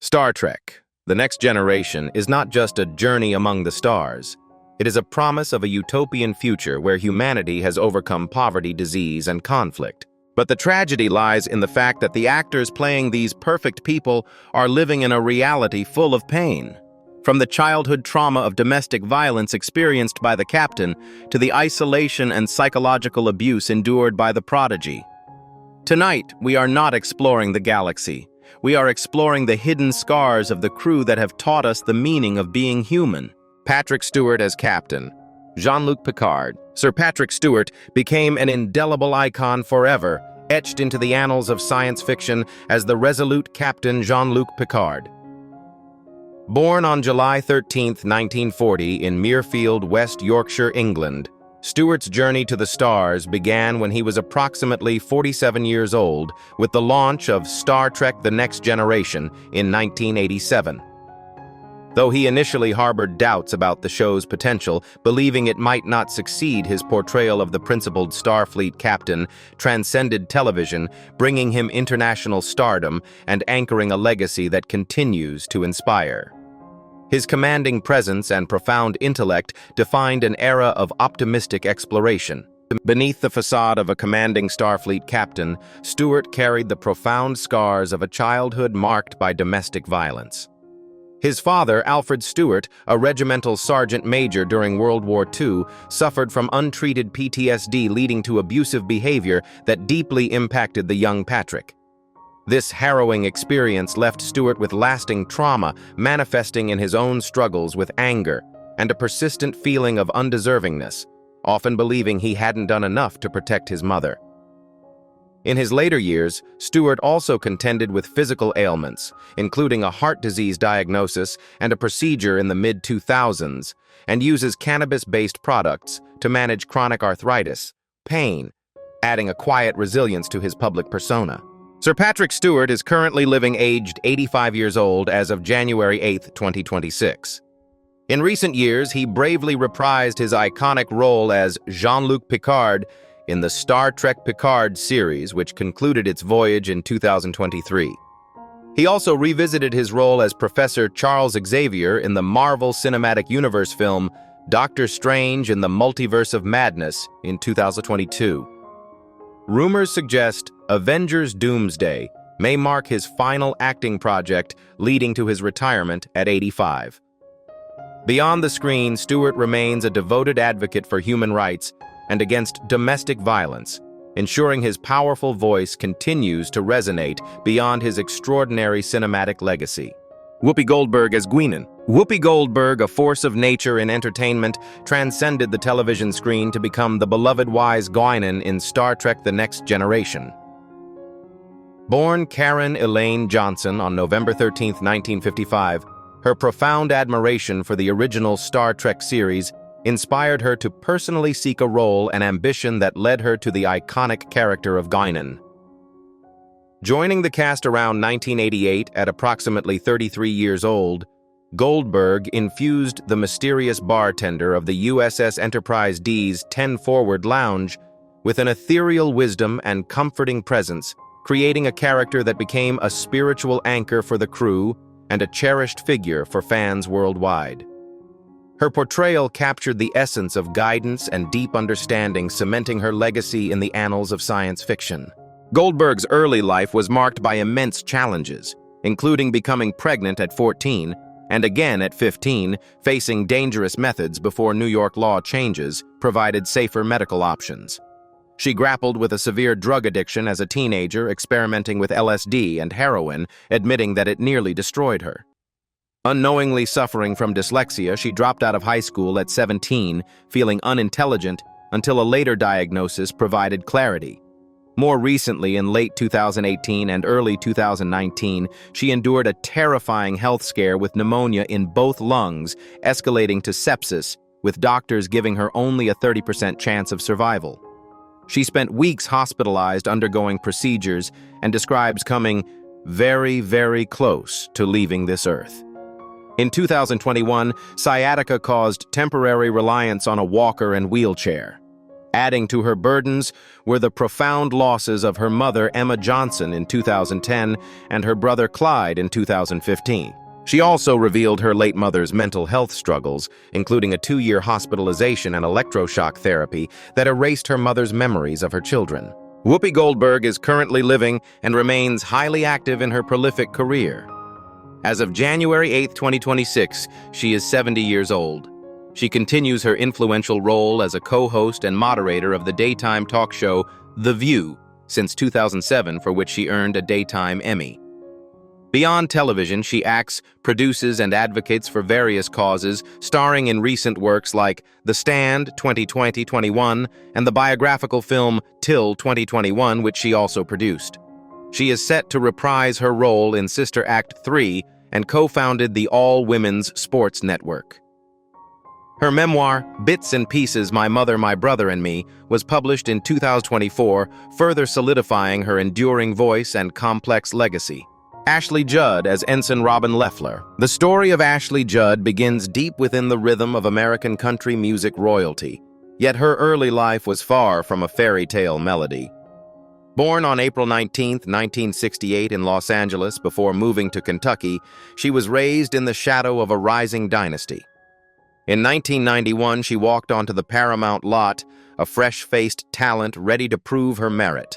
Star Trek, The Next Generation, is not just a journey among the stars. It is a promise of a utopian future where humanity has overcome poverty, disease, and conflict. But the tragedy lies in the fact that the actors playing these perfect people are living in a reality full of pain. From the childhood trauma of domestic violence experienced by the captain to the isolation and psychological abuse endured by the prodigy. Tonight, we are not exploring the galaxy. We are exploring the hidden scars of the crew that have taught us the meaning of being human. Patrick Stewart as captain. Jean-Luc Picard. Sir Patrick Stewart became an indelible icon forever, etched into the annals of science fiction as the resolute Captain Jean-Luc Picard. Born on July 13, 1940 in Muirfield, West Yorkshire, England, Stewart's journey to the stars began when he was approximately 47 years old with the launch of Star Trek: The Next Generation in 1987. Though he initially harbored doubts about the show's potential, believing it might not succeed, his portrayal of the principled Starfleet captain transcended television, bringing him international stardom and anchoring a legacy that continues to inspire. His commanding presence and profound intellect defined an era of optimistic exploration. Beneath the facade of a commanding Starfleet captain, Stewart carried the profound scars of a childhood marked by domestic violence. His father, Alfred Stewart, a regimental sergeant major during World War II, suffered from untreated PTSD leading to abusive behavior that deeply impacted the young Patrick. This harrowing experience left Stewart with lasting trauma, manifesting in his own struggles with anger and a persistent feeling of undeservingness, often believing he hadn't done enough to protect his mother. In his later years, Stewart also contended with physical ailments, including a heart disease diagnosis and a procedure in the mid-2000s, and uses cannabis-based products to manage chronic arthritis, pain, adding a quiet resilience to his public persona. Sir Patrick Stewart is currently living aged 85 years old as of January 8, 2026. In recent years, he bravely reprised his iconic role as Jean-Luc Picard in the Star Trek Picard series, which concluded its voyage in 2023. He also revisited his role as Professor Charles Xavier in the Marvel Cinematic Universe film Doctor Strange in the Multiverse of Madness in 2022. Rumors suggest Avengers Doomsday may mark his final acting project, leading to his retirement at 85. Beyond the screen, Stewart remains a devoted advocate for human rights and against domestic violence, ensuring his powerful voice continues to resonate beyond his extraordinary cinematic legacy. Whoopi Goldberg as Guinan. Whoopi Goldberg, a force of nature in entertainment, transcended the television screen to become the beloved wise Guinan in Star Trek: The Next Generation. Born Karen Elaine Janssen on November 13, 1955, her profound admiration for the original Star Trek series inspired her to personally seek a role and ambition that led her to the iconic character of Guinan. Joining the cast around 1988 at approximately 33 years old, Goldberg infused the mysterious bartender of the USS Enterprise-D's 10 Forward Lounge with an ethereal wisdom and comforting presence, creating a character that became a spiritual anchor for the crew and a cherished figure for fans worldwide. Her portrayal captured the essence of guidance and deep understanding, cementing her legacy in the annals of science fiction. Goldberg's early life was marked by immense challenges, including becoming pregnant at 14 and again at 15, facing dangerous methods before New York law changes provided safer medical options. She grappled with a severe drug addiction as a teenager, experimenting with LSD and heroin, admitting that it nearly destroyed her. Unknowingly suffering from dyslexia, she dropped out of high school at 17, feeling unintelligent, until a later diagnosis provided clarity. More recently, in late 2018 and early 2019, she endured a terrifying health scare with pneumonia in both lungs, escalating to sepsis, with doctors giving her only a 30% chance of survival. She spent weeks hospitalized undergoing procedures and describes coming very, very close to leaving this earth. In 2021, sciatica caused temporary reliance on a walker and wheelchair. Adding to her burdens were the profound losses of her mother, Emma Janssen, in 2010 and her brother Clyde in 2015. She also revealed her late mother's mental health struggles, including a 2-year hospitalization and electroshock therapy that erased her mother's memories of her children. Whoopi Goldberg is currently living and remains highly active in her prolific career. As of January 8, 2026, she is 70 years old. She continues her influential role as a co-host and moderator of the daytime talk show The View since 2007, for which she earned a Daytime Emmy. Beyond television, she acts, produces, and advocates for various causes, starring in recent works like The Stand 2020-21 and the biographical film Till 2021, which she also produced. She is set to reprise her role in Sister Act 3 and co-founded the all-women's sports network. Her memoir, Bits and Pieces, My Mother, My Brother, and Me, was published in 2024, further solidifying her enduring voice and complex legacy. Ashley Judd as Ensign Robin Lefler. The story of Ashley Judd begins deep within the rhythm of American country music royalty, yet her early life was far from a fairy tale melody. Born on April 19, 1968 in Los Angeles before moving to Kentucky, she was raised in the shadow of a rising dynasty. In 1991, she walked onto the Paramount lot, a fresh-faced talent ready to prove her merit.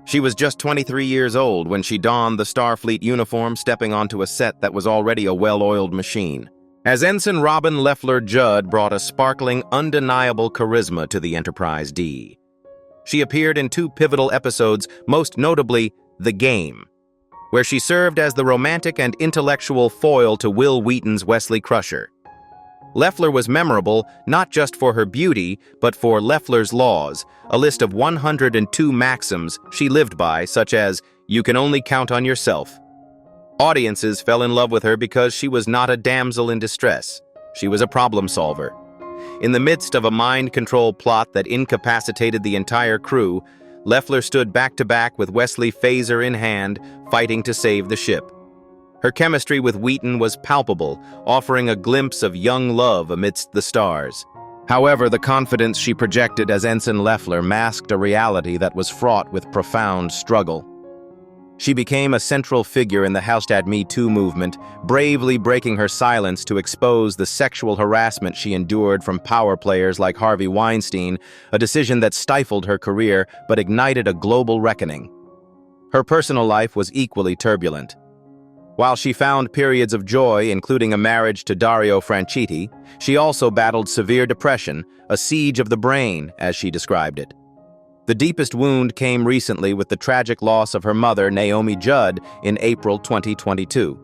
She was just 23 years old when she donned the Starfleet uniform, stepping onto a set that was already a well-oiled machine. As Ensign Robin Lefler, Judd brought a sparkling, undeniable charisma to the Enterprise-D. She appeared in 2 pivotal episodes, most notably The Game, where she served as the romantic and intellectual foil to Wil Wheaton's Wesley Crusher. Lefler was memorable not just for her beauty, but for Leffler's Laws, a list of 102 maxims she lived by, such as, "You can only count on yourself." Audiences fell in love with her because she was not a damsel in distress. She was a problem solver. In the midst of a mind control plot that incapacitated the entire crew, Lefler stood back-to-back with Wesley phaser in hand, fighting to save the ship. Her chemistry with Wheaton was palpable, offering a glimpse of young love amidst the stars. However, the confidence she projected as Ensign Lefler masked a reality that was fraught with profound struggle. She became a central figure in the #MeToo movement, bravely breaking her silence to expose the sexual harassment she endured from power players like Harvey Weinstein, a decision that stifled her career but ignited a global reckoning. Her personal life was equally turbulent. While she found periods of joy, including a marriage to Dario Franchitti, she also battled severe depression, a siege of the brain, as she described it. The deepest wound came recently with the tragic loss of her mother, Naomi Judd, in April 2022.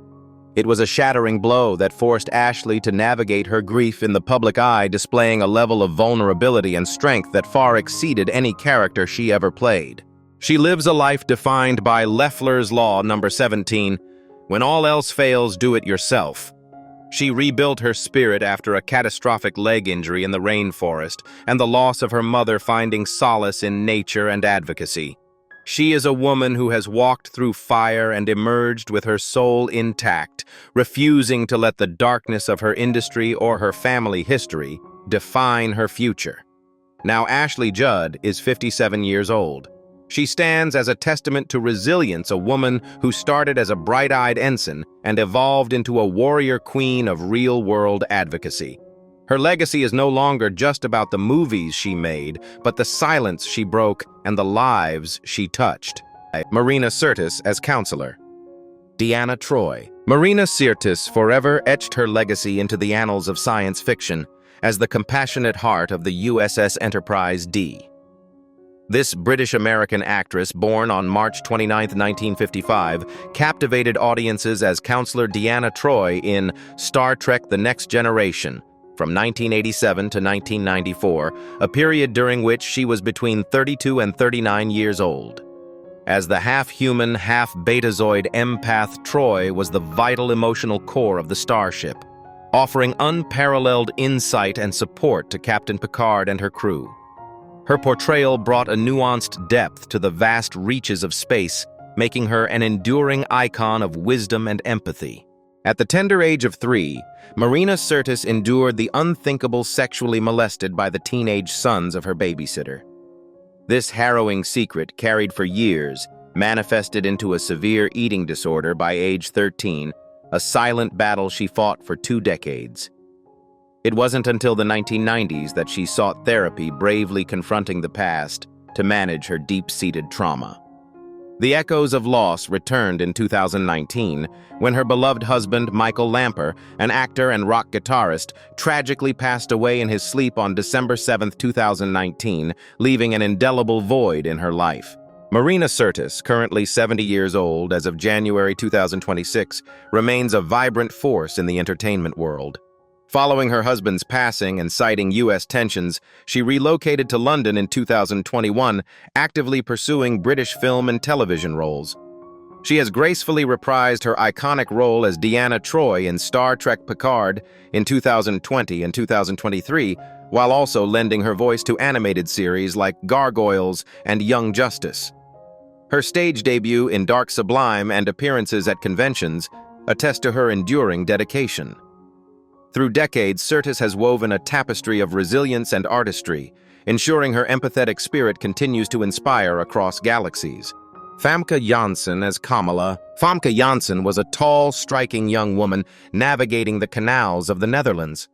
It was a shattering blow that forced Ashley to navigate her grief in the public eye, displaying a level of vulnerability and strength that far exceeded any character she ever played. She lives a life defined by Leffler's Law number 17, "When all else fails, do it yourself." She rebuilt her spirit after a catastrophic leg injury in the rainforest and the loss of her mother, finding solace in nature and advocacy. She is a woman who has walked through fire and emerged with her soul intact, refusing to let the darkness of her industry or her family history define her future. Now Ashley Judd is 57 years old. She stands as a testament to resilience, a woman who started as a bright-eyed ensign and evolved into a warrior queen of real-world advocacy. Her legacy is no longer just about the movies she made, but the silence she broke and the lives she touched. Marina Sirtis as counselor. Deanna Troi. Marina Sirtis forever etched her legacy into the annals of science fiction as the compassionate heart of the USS Enterprise-D. This British-American actress, born on March 29, 1955, captivated audiences as Counselor Deanna Troi in Star Trek: The Next Generation, from 1987 to 1994, a period during which she was between 32 and 39 years old. As the half-human, half-betazoid empath, Troi was the vital emotional core of the starship, offering unparalleled insight and support to Captain Picard and her crew. Her portrayal brought a nuanced depth to the vast reaches of space, making her an enduring icon of wisdom and empathy. At the tender age of 3, Marina Sirtis endured the unthinkable sexually molested by the teenage sons of her babysitter. This harrowing secret, carried for years, manifested into a severe eating disorder by age 13, a silent battle she fought for 2 decades. It wasn't until the 1990s that she sought therapy, bravely confronting the past to manage her deep-seated trauma. The echoes of loss returned in 2019 when her beloved husband, Michael Lamper, an actor and rock guitarist, tragically passed away in his sleep on December 7, 2019, leaving an indelible void in her life. Marina Sirtis, currently 70 years old as of January 2026, remains a vibrant force in the entertainment world. Following her husband's passing and citing U.S. tensions, she relocated to London in 2021, actively pursuing British film and television roles. She has gracefully reprised her iconic role as Deanna Troi in Star Trek Picard in 2020 and 2023, while also lending her voice to animated series like Gargoyles and Young Justice. Her stage debut in Dark Sublime and appearances at conventions attest to her enduring dedication. Through decades, Sirtis has woven a tapestry of resilience and artistry, ensuring her empathetic spirit continues to inspire across galaxies. Famke Janssen as Kamala. Famke Janssen was a tall, striking young woman navigating the canals of the Netherlands.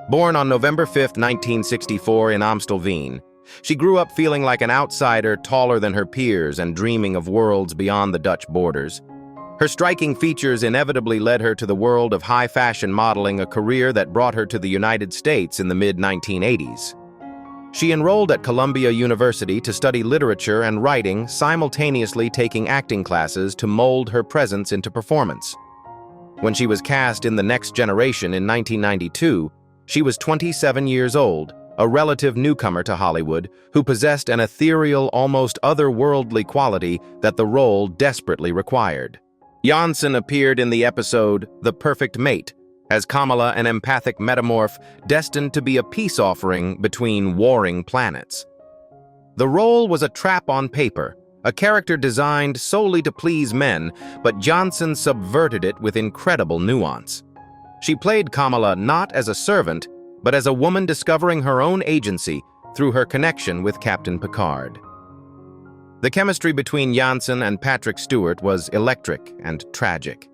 Born on November 5, 1964 in Amstelveen, she grew up feeling like an outsider, taller than her peers and dreaming of worlds beyond the Dutch borders. Her striking features inevitably led her to the world of high-fashion modeling, a career that brought her to the United States in the mid-1980s. She enrolled at Columbia University to study literature and writing, simultaneously taking acting classes to mold her presence into performance. When she was cast in The Next Generation in 1992, she was 27 years old, a relative newcomer to Hollywood who possessed an ethereal, almost otherworldly quality that the role desperately required. Janssen appeared in the episode The Perfect Mate as Kamala, an empathic metamorph destined to be a peace offering between warring planets. The role was a trap on paper, a character designed solely to please men, but Janssen subverted it with incredible nuance. She played Kamala not as a servant, but as a woman discovering her own agency through her connection with Captain Picard. The chemistry between Janssen and Patrick Stewart was electric and tragic.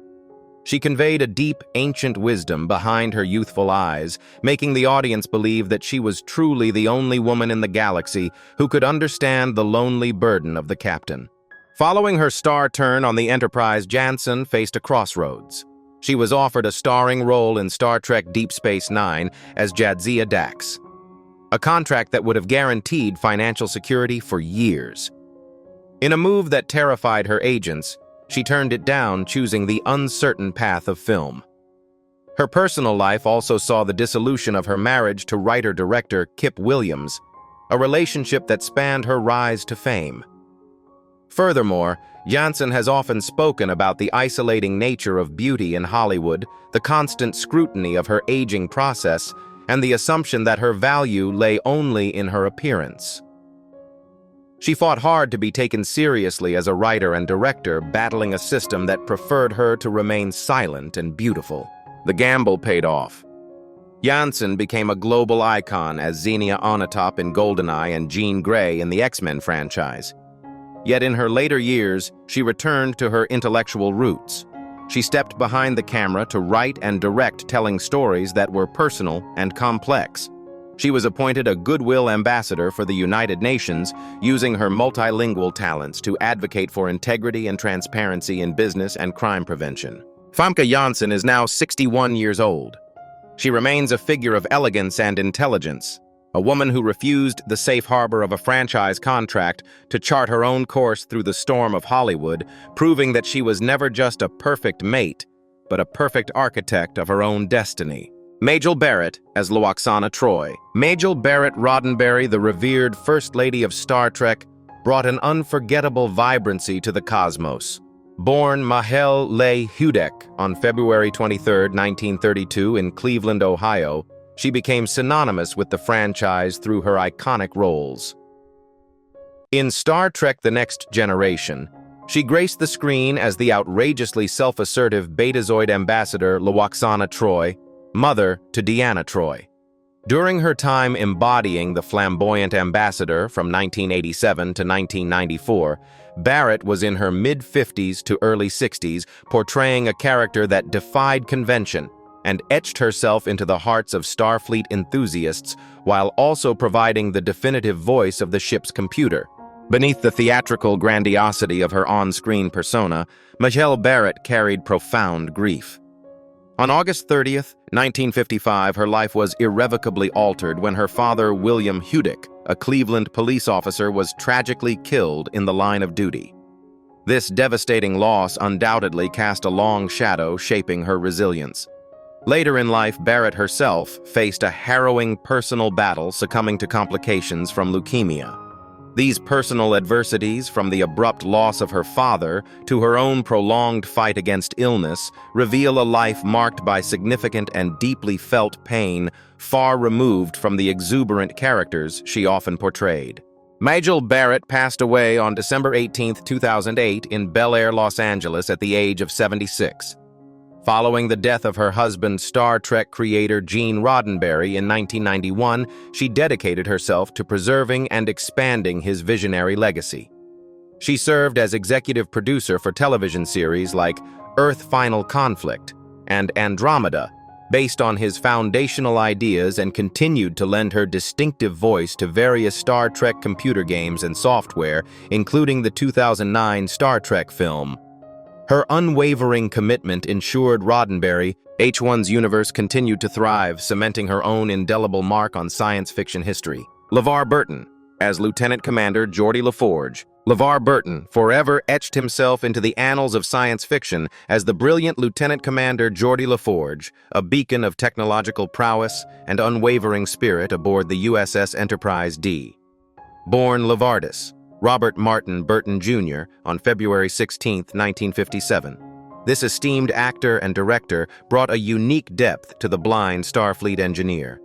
She conveyed a deep, ancient wisdom behind her youthful eyes, making the audience believe that she was truly the only woman in the galaxy who could understand the lonely burden of the captain. Following her star turn on the Enterprise, Janssen faced a crossroads. She was offered a starring role in Star Trek Deep Space Nine as Jadzia Dax, a contract that would have guaranteed financial security for years. In a move that terrified her agents, she turned it down, choosing the uncertain path of film. Her personal life also saw the dissolution of her marriage to writer-director Kip Williams, a relationship that spanned her rise to fame. Furthermore, Janssen has often spoken about the isolating nature of beauty in Hollywood, the constant scrutiny of her aging process, and the assumption that her value lay only in her appearance. She fought hard to be taken seriously as a writer and director, battling a system that preferred her to remain silent and beautiful. The gamble paid off. Janssen became a global icon as Xenia Onatopp in GoldenEye and Jean Grey in the X-Men franchise. Yet in her later years, she returned to her intellectual roots. She stepped behind the camera to write and direct, telling stories that were personal and complex. She was appointed a Goodwill Ambassador for the United Nations, using her multilingual talents to advocate for integrity and transparency in business and crime prevention. Famke Janssen is now 61 years old. She remains a figure of elegance and intelligence, a woman who refused the safe harbor of a franchise contract to chart her own course through the storm of Hollywood, proving that she was never just a perfect mate, but a perfect architect of her own destiny. Majel Barrett as Lwaxana Troi. Majel Barrett Roddenberry, the revered First Lady of Star Trek, brought an unforgettable vibrancy to the cosmos. Born Majel Le Hudek on February 23, 1932 in Cleveland, Ohio, she became synonymous with the franchise through her iconic roles. In Star Trek The Next Generation, She graced the screen as the outrageously self-assertive Betazoid ambassador Lwaxana Troi, mother to Deanna Troi. During her time embodying the flamboyant ambassador from 1987 to 1994, Barrett was in her mid-50s to early 60s, portraying a character that defied convention and etched herself into the hearts of Starfleet enthusiasts while also providing the definitive voice of the ship's computer. Beneath the theatrical grandiosity of her on-screen persona, Majel Barrett carried profound grief. On August 30th, 1955, her life was irrevocably altered when her father, William Hudick, a Cleveland police officer, was tragically killed in the line of duty. This devastating loss undoubtedly cast a long shadow, shaping her resilience. Later in life, Barrett herself faced a harrowing personal battle, succumbing to complications from leukemia. These personal adversities, from the abrupt loss of her father to her own prolonged fight against illness, reveal a life marked by significant and deeply felt pain, far removed from the exuberant characters she often portrayed. Majel Barrett passed away on December 18, 2008, in Bel Air, Los Angeles, at the age of 76. Following the death of her husband, Star Trek creator Gene Roddenberry, in 1991, she dedicated herself to preserving and expanding his visionary legacy. She served as executive producer for television series like Earth Final Conflict and Andromeda, based on his foundational ideas, and continued to lend her distinctive voice to various Star Trek computer games and software, including the 2009 Star Trek film. Her unwavering commitment ensured Roddenberry, H1's universe continued to thrive, cementing her own indelible mark on science fiction history. LeVar Burton, as Lieutenant Commander Geordi LaForge. LeVar Burton forever etched himself into the annals of science fiction as the brilliant Lieutenant Commander Geordi LaForge, a beacon of technological prowess and unwavering spirit aboard the USS Enterprise-D. Born Levardis, Robert Martin Burton Jr., on February 16, 1957. This esteemed actor and director brought a unique depth to the blind Starfleet engineer.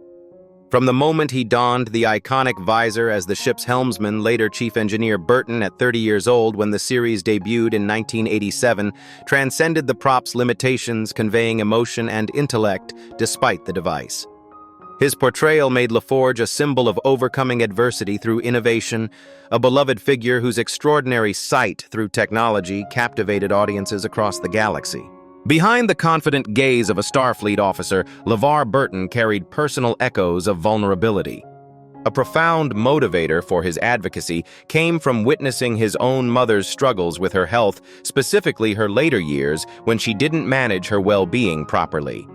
From the moment he donned the iconic visor as the ship's helmsman, later Chief Engineer Burton, at 30 years old when the series debuted in 1987, transcended the prop's limitations, conveying emotion and intellect despite the device. His portrayal made LaForge a symbol of overcoming adversity through innovation, a beloved figure whose extraordinary sight through technology captivated audiences across the galaxy. Behind the confident gaze of a Starfleet officer, LeVar Burton carried personal echoes of vulnerability. A profound motivator for his advocacy came from witnessing his own mother's struggles with her health, specifically her later years when she didn't manage her well-being properly.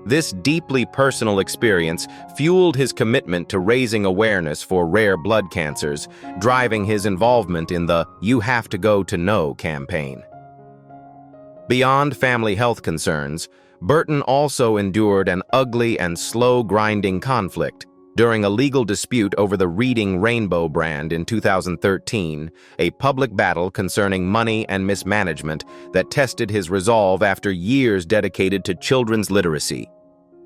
This deeply personal experience fueled his commitment to raising awareness for rare blood cancers, driving his involvement in the "You Have to Go to Know" campaign. Beyond family health concerns, Burton also endured an ugly and slow-grinding conflict. During a legal dispute over the Reading Rainbow brand in 2013, a public battle concerning money and mismanagement that tested his resolve after years dedicated to children's literacy.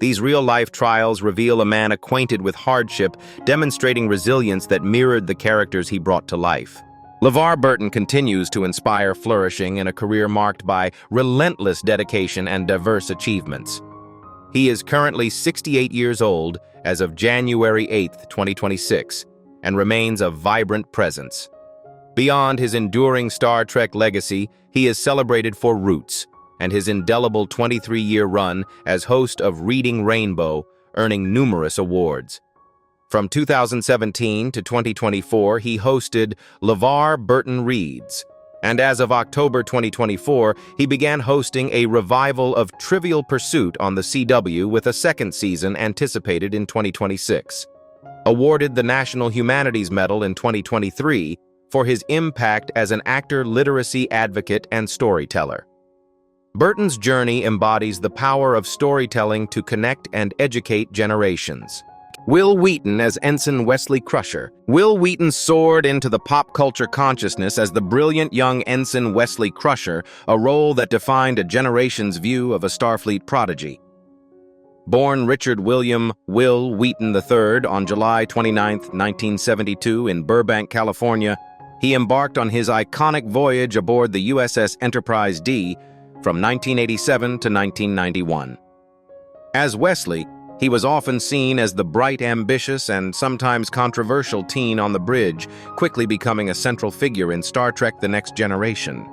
These real-life trials reveal a man acquainted with hardship, demonstrating resilience that mirrored the characters he brought to life. LeVar Burton continues to inspire flourishing in a career marked by relentless dedication and diverse achievements. He is currently 68 years old as of January 8, 2026, and remains a vibrant presence. Beyond his enduring Star Trek legacy, he is celebrated for Roots and his indelible 23-year run as host of Reading Rainbow, earning numerous awards. From 2017 to 2024, he hosted LeVar Burton Reads, and as of October 2024, he began hosting a revival of Trivial Pursuit on the CW, with a second season anticipated in 2026. Awarded the National Humanities Medal in 2023 for his impact as an actor, literacy advocate, and storyteller. Burton's journey embodies the power of storytelling to connect and educate generations. Wil Wheaton as Ensign Wesley Crusher. Wil Wheaton soared into the pop culture consciousness as the brilliant young Ensign Wesley Crusher, a role that defined a generation's view of a Starfleet prodigy. Born Richard William Wil Wheaton III on July 29, 1972 in Burbank, California, he embarked on his iconic voyage aboard the USS Enterprise-D from 1987 to 1991. As Wesley, he was often seen as the bright, ambitious, and sometimes controversial teen on the bridge, quickly becoming a central figure in Star Trek: The Next Generation.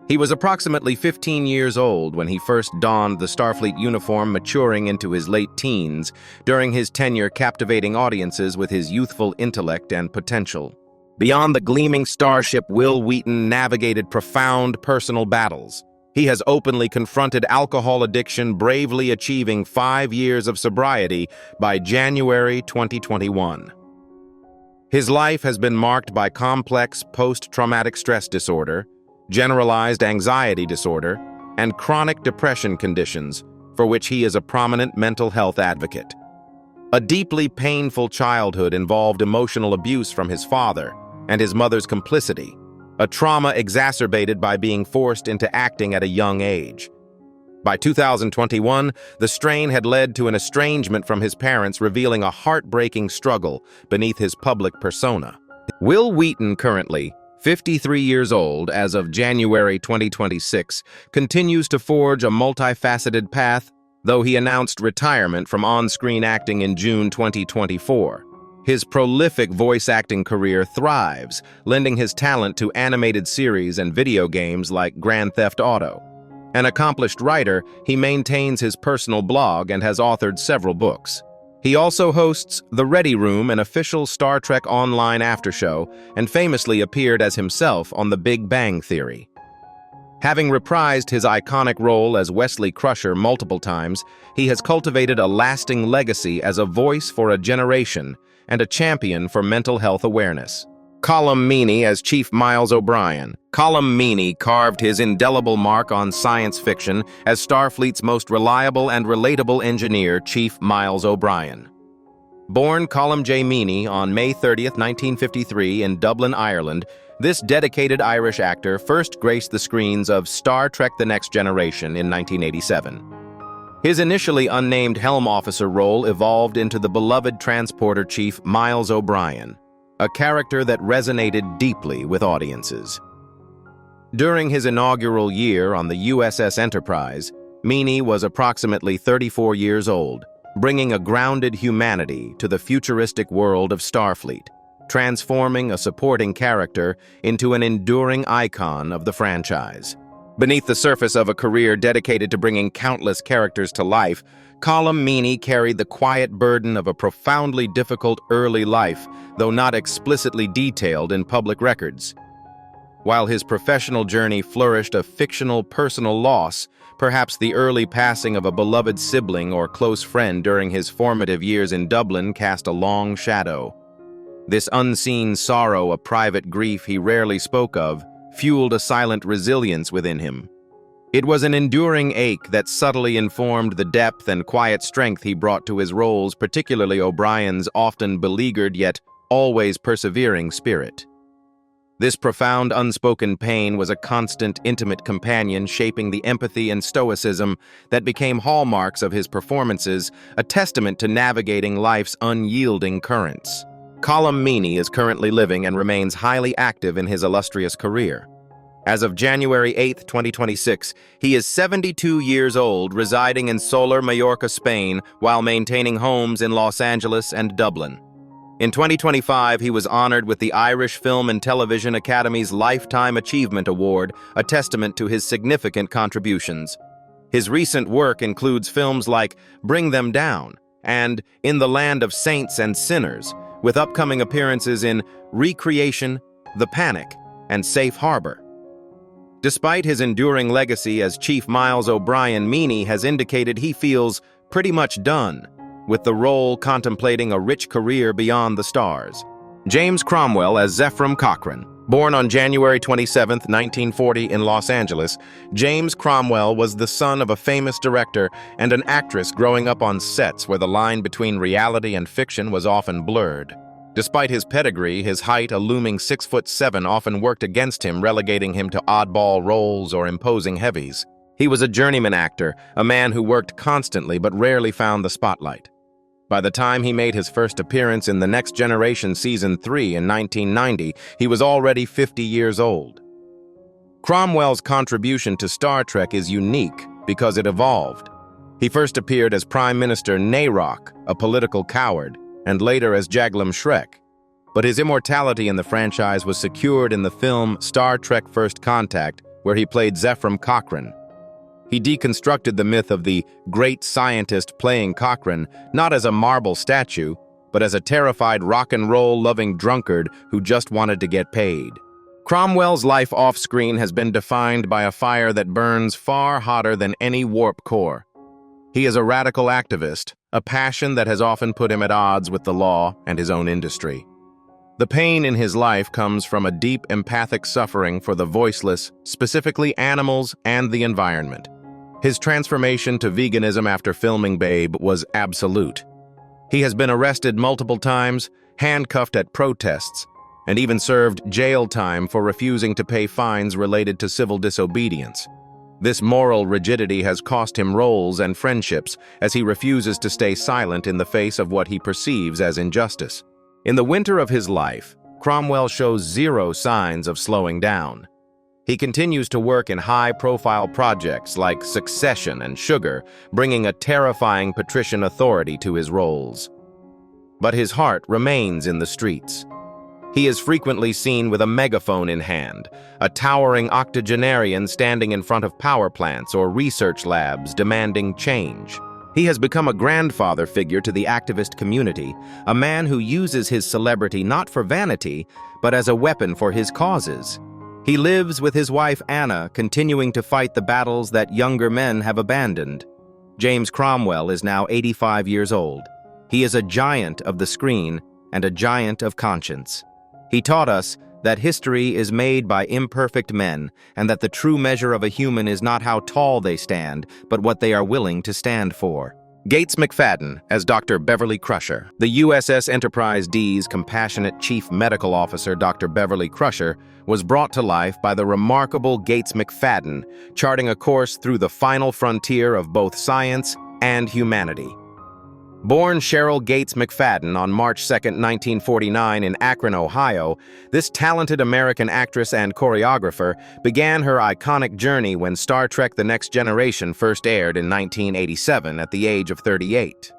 He was approximately 15 years old when he first donned the Starfleet uniform, maturing into his late teens, during his tenure captivating audiences with his youthful intellect and potential. Beyond the gleaming starship, Wheaton navigated profound personal battles. He has openly confronted alcohol addiction, bravely achieving 5 years of sobriety by January 2021. His life has been marked by complex post-traumatic stress disorder, generalized anxiety disorder, and chronic depression conditions, for which he is a prominent mental health advocate. A deeply painful childhood involved emotional abuse from his father and his mother's complicity, a trauma exacerbated by being forced into acting at a young age. By 2021, the strain had led to an estrangement from his parents, revealing a heartbreaking struggle beneath his public persona. Wheaton, currently 53 years old as of January 2026, continues to forge a multifaceted path, though he announced retirement from on-screen acting in June 2024. His prolific voice acting career thrives, lending his talent to animated series and video games like Grand Theft Auto. An accomplished writer, he maintains his personal blog and has authored several books. He also hosts The Ready Room, an official Star Trek Online aftershow, and famously appeared as himself on The Big Bang Theory. Having reprised his iconic role as Wesley Crusher multiple times, he has cultivated a lasting legacy as a voice for a generation and a champion for mental health awareness. Meaney as Chief Miles O'Brien. Meaney carved his indelible mark on science fiction as Starfleet's most reliable and relatable engineer, Chief Miles O'Brien. Born Colm J. Meaney on May 30, 1953 in Dublin, Ireland, this dedicated Irish actor first graced the screens of Star Trek: The Next Generation in 1987. His initially unnamed helm officer role evolved into the beloved transporter chief Miles O'Brien, a character that resonated deeply with audiences. During his inaugural year on the USS Enterprise, Meaney was approximately 34 years old, bringing a grounded humanity to the futuristic world of Starfleet, transforming a supporting character into an enduring icon of the franchise. Beneath the surface of a career dedicated to bringing countless characters to life, Meaney carried the quiet burden of a profoundly difficult early life, though not explicitly detailed in public records. While his professional journey flourished a fictional personal loss, perhaps the early passing of a beloved sibling or close friend during his formative years in Dublin cast a long shadow. This unseen sorrow, a private grief he rarely spoke of, fueled a silent resilience within him. It was an enduring ache that subtly informed the depth and quiet strength he brought to his roles, particularly O'Brien's often beleaguered yet always persevering spirit. This profound unspoken pain was a constant, intimate companion, shaping the empathy and stoicism that became hallmarks of his performances, a testament to navigating life's unyielding currents. Meaney is currently living and remains highly active in his illustrious career. As of January 8, 2026, he is 72 years old, residing in Soler, Mallorca, Spain, while maintaining homes in Los Angeles and Dublin. In 2025, he was honored with the Irish Film and Television Academy's Lifetime Achievement Award, a testament to his significant contributions. His recent work includes films like Bring Them Down and In the Land of Saints and Sinners, with upcoming appearances in Recreation, The Panic, and Safe Harbor. Despite his enduring legacy as Chief Miles O'Brien, Meaney has indicated he feels pretty much done, with the role contemplating a rich career beyond the stars. James Cromwell as Zephram Cochrane. Born on January 27, 1940 in Los Angeles, James Cromwell was the son of a famous director and an actress growing up on sets where the line between reality and fiction was often blurred. Despite his pedigree, his height, a looming 6'7", often worked against him, relegating him to oddball roles or imposing heavies. He was a journeyman actor, a man who worked constantly but rarely found the spotlight. By the time he made his first appearance in The Next Generation Season 3 in 1990, he was already 50 years old. Cromwell's contribution to Star Trek is unique because it evolved. He first appeared as Prime Minister Nayrock, a political coward, and later as Jaglem Shrek. But his immortality in the franchise was secured in the film Star Trek First Contact, where he played Zephram Cochrane. He deconstructed the myth of the great scientist playing Cochrane not as a marble statue, but as a terrified rock-and-roll-loving drunkard who just wanted to get paid. Cromwell's life off-screen has been defined by a fire that burns far hotter than any warp core. He is a radical activist, a passion that has often put him at odds with the law and his own industry. The pain in his life comes from a deep empathic suffering for the voiceless, specifically animals and the environment. His transformation to veganism after filming Babe was absolute. He has been arrested multiple times, handcuffed at protests, and even served jail time for refusing to pay fines related to civil disobedience. This moral rigidity has cost him roles and friendships as he refuses to stay silent in the face of what he perceives as injustice. In the winter of his life, Cromwell shows zero signs of slowing down. He continues to work in high-profile projects like Succession and Sugar, bringing a terrifying patrician authority to his roles. But his heart remains in the streets. He is frequently seen with a megaphone in hand, a towering octogenarian standing in front of power plants or research labs demanding change. He has become a grandfather figure to the activist community, a man who uses his celebrity not for vanity, but as a weapon for his causes. He lives with his wife Anna, continuing to fight the battles that younger men have abandoned. James Cromwell is now 85 years old. He is a giant of the screen and a giant of conscience. He taught us that history is made by imperfect men, and that the true measure of a human is not how tall they stand, but what they are willing to stand for. Gates McFadden as Dr. Beverly Crusher. The USS Enterprise-D's compassionate chief medical officer, Dr. Beverly Crusher, was brought to life by the remarkable Gates McFadden, charting a course through the final frontier of both science and humanity. Born Cheryl Gates McFadden on March 2, 1949 in Akron, Ohio, this talented American actress and choreographer began her iconic journey when Star Trek The Next Generation first aired in 1987 at the age of 38.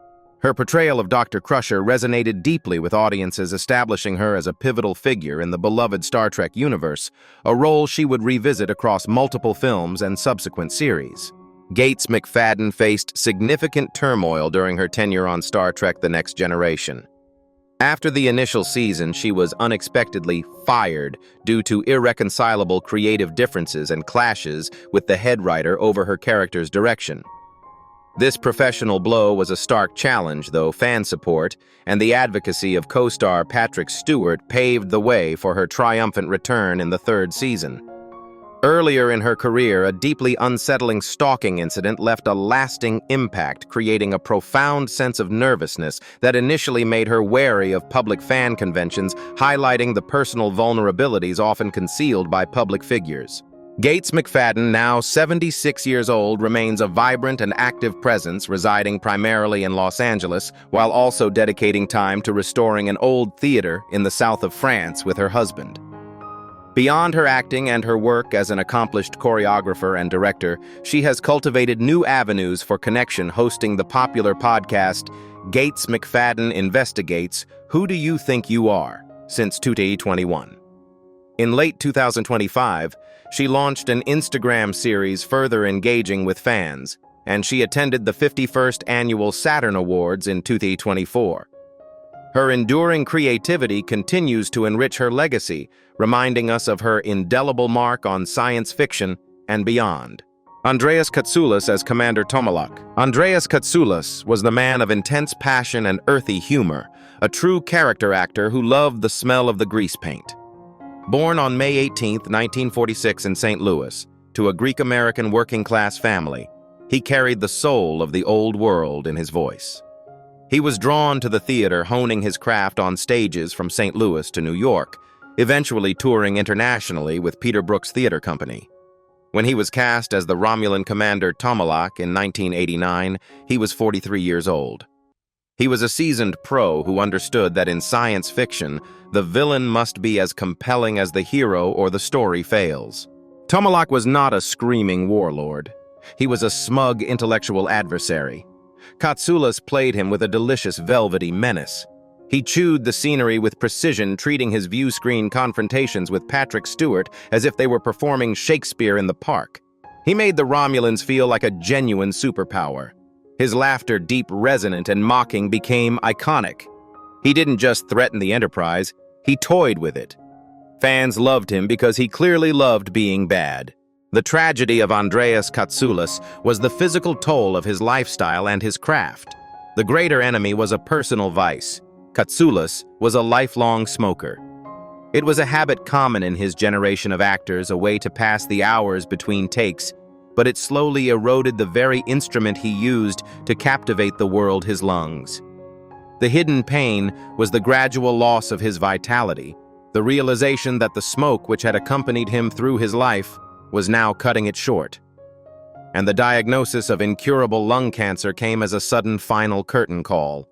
Her portrayal of Dr. Crusher resonated deeply with audiences, establishing her as a pivotal figure in the beloved Star Trek universe, a role she would revisit across multiple films and subsequent series. Gates McFadden faced significant turmoil during her tenure on Star Trek The Next Generation. After the initial season, she was unexpectedly fired due to irreconcilable creative differences and clashes with the head writer over her character's direction. This professional blow was a stark challenge, though fan support and the advocacy of co-star Patrick Stewart paved the way for her triumphant return in the third season. Earlier in her career, a deeply unsettling stalking incident left a lasting impact, creating a profound sense of nervousness that initially made her wary of public fan conventions, highlighting the personal vulnerabilities often concealed by public figures. Gates McFadden, now 76 years old, remains a vibrant and active presence, residing primarily in Los Angeles, while also dedicating time to restoring an old theater in the south of France with her husband. Beyond her acting and her work as an accomplished choreographer and director, she has cultivated new avenues for connection, hosting the popular podcast Gates McFadden Investigates, Who Do You Think You Are? Since 2021. In late 2025, she launched an Instagram series further engaging with fans, and she attended the 51st Annual Saturn Awards in 2024. Her enduring creativity continues to enrich her legacy, reminding us of her indelible mark on science fiction and beyond. Andreas Katsulas as Commander Tomalak. Andreas Katsulas was the man of intense passion and earthy humor, a true character actor who loved the smell of the grease paint. Born on May 18, 1946 in St. Louis, to a Greek-American working-class family, he carried the soul of the old world in his voice. He was drawn to the theater, honing his craft on stages from St. Louis to New York, eventually touring internationally with Peter Brook's Theater Company. When he was cast as the Romulan commander Tomalak in 1989, he was 43 years old. He was a seasoned pro who understood that in science fiction, the villain must be as compelling as the hero or the story fails. Tomalak was not a screaming warlord. He was a smug intellectual adversary. Katsoulas played him with a delicious velvety menace. He chewed the scenery with precision, treating his view-screen confrontations with Patrick Stewart as if they were performing Shakespeare in the park. He made the Romulans feel like a genuine superpower. His laughter, deep, resonant, and mocking, became iconic. He didn't just threaten the Enterprise, he toyed with it. Fans loved him because he clearly loved being bad. The tragedy of Andreas Katsoulas was the physical toll of his lifestyle and his craft. The greater enemy was a personal vice. Katsoulas was a lifelong smoker. It was a habit common in his generation of actors, a way to pass the hours between takes, but it slowly eroded the very instrument he used to captivate the world, his lungs. The hidden pain was the gradual loss of his vitality, the realization that the smoke which had accompanied him through his life was now cutting it short. And the diagnosis of incurable lung cancer came as a sudden final curtain call.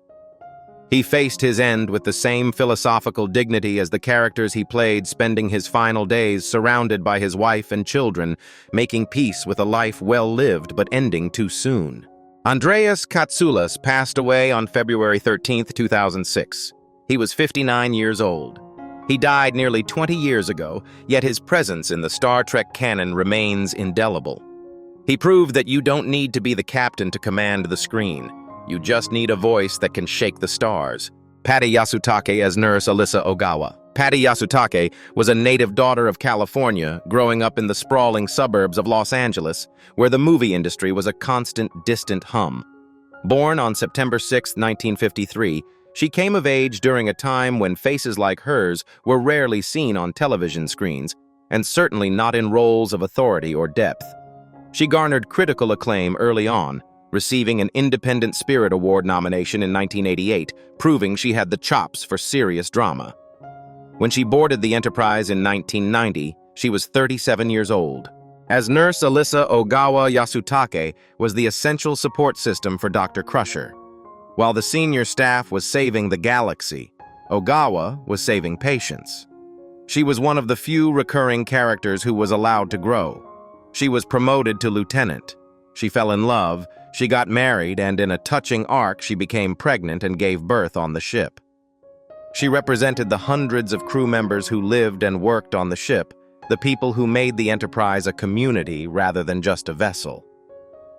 He faced his end with the same philosophical dignity as the characters he played, spending his final days surrounded by his wife and children, making peace with a life well lived but ending too soon. Andreas Katsoulas passed away on February 13, 2006. He was 59 years old. He died nearly 20 years ago, yet his presence in the Star Trek canon remains indelible. He proved that you don't need to be the captain to command the screen. You just need a voice that can shake the stars. Patty Yasutake as nurse Alyssa Ogawa. Patty Yasutake was a native daughter of California, growing up in the sprawling suburbs of Los Angeles, where the movie industry was a constant, distant hum. Born on September 6, 1953, she came of age during a time when faces like hers were rarely seen on television screens, and certainly not in roles of authority or depth. She garnered critical acclaim early on, receiving an Independent Spirit Award nomination in 1988, proving she had the chops for serious drama. When she boarded the Enterprise in 1990, she was 37 years old. As nurse Alyssa Ogawa Yasutake was the essential support system for Dr. Crusher. While the senior staff was saving the galaxy, Ogawa was saving patients. She was one of the few recurring characters who was allowed to grow. She was promoted to lieutenant. She fell in love, she got married, and in a touching arc, she became pregnant and gave birth on the ship. She represented the hundreds of crew members who lived and worked on the ship, the people who made the Enterprise a community rather than just a vessel.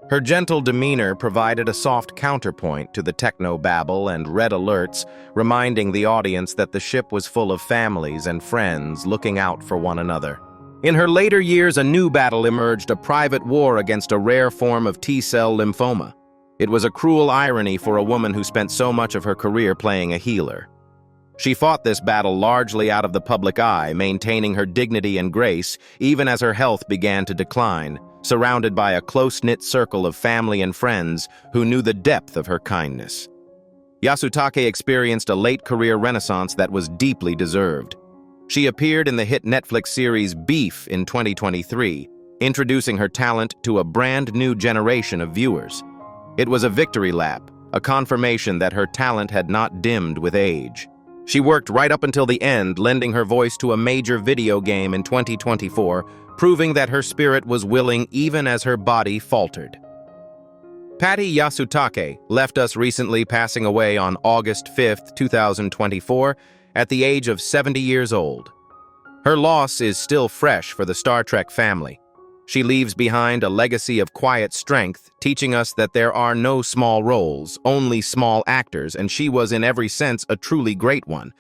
Her gentle demeanor provided a soft counterpoint to the techno-babble and red alerts, reminding the audience that the ship was full of families and friends looking out for one another. In her later years, a new battle emerged, a private war against a rare form of T-cell lymphoma. It was a cruel irony for a woman who spent so much of her career playing a healer. She fought this battle largely out of the public eye, maintaining her dignity and grace, even as her health began to decline, surrounded by a close-knit circle of family and friends who knew the depth of her kindness. Yasutake experienced a late-career renaissance that was deeply deserved. She appeared in the hit Netflix series Beef in 2023, introducing her talent to a brand new generation of viewers. It was a victory lap, a confirmation that her talent had not dimmed with age. She worked right up until the end, lending her voice to a major video game in 2024, proving that her spirit was willing even as her body faltered. Patty Yasutake left us recently, passing away on August 5, 2024, at the age of 70 years old. Her loss is still fresh for the Star Trek family. She leaves behind a legacy of quiet strength, teaching us that there are no small roles, only small actors, and she was in every sense a truly great one.